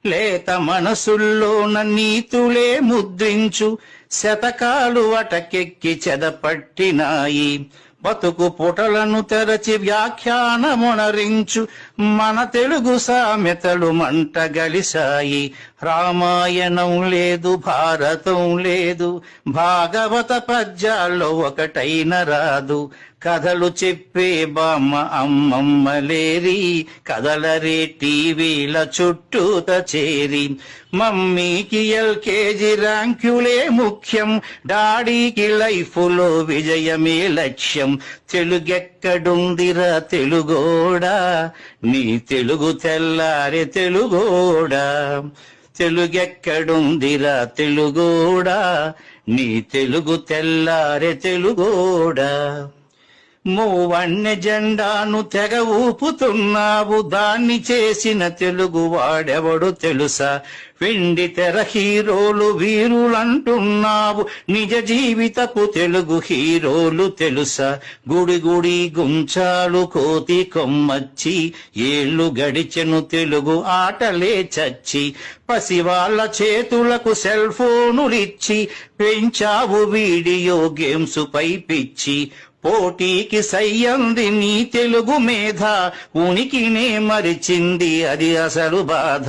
లేత మనసుల్లోన నీతులే ముద్రించు శతకాలు అటకెక్కి చెదపట్టినాయి. బతుకు పుటలను తెరచి వ్యాఖ్యానమునరించు మన తెలుగు సామెతలు మంట గలిసాయి. రామాయణం లేదు, భారతం లేదు, భాగవత పద్యాల్లో ఒకటైన రాదు. కథలు చెప్పే బామ్మ అమ్మమ్మ లేరి, కథలరే టీవీల చుట్టూత చేరి. మమ్మీకి ఎల్కేజీ ర్యాంకులే ముఖ్యం, డాడీకి లైఫ్లో విజయమే లక్ష్యం. తెలుగెక్కడుందిరా తెలుగోడా, నీ తెలుగు తెల్లారే తెలుగోడా. తెలుగెక్కడుందిరా తెలుగోడా, నీ తెలుగు తెల్లారే తెలుగోడా. మూవన్నె జెండాను తెగ ఊపుతున్నావు, దాన్ని చేసిన తెలుగు వాడెవడు తెలుసా? వెండి తెర హీరోలు వీరులంటున్నావు, నిజ జీవితపు తెలుగు హీరోలు తెలుసా? గుడి గుడి గుంచాలు కోతి కొమ్మచ్చి, ఏళ్ళు గడిచెను తెలుగు ఆటలే చచ్చి. పసివాళ్ల చేతులకు సెల్ ఫోనులిచ్చి పెంచావు వీడియో గేమ్స్ పై పిచ్చి. పోటీకి సయ్యంది నీ తెలుగు మేధ, ఉనికినే మరిచింది అది అసలు బాధ.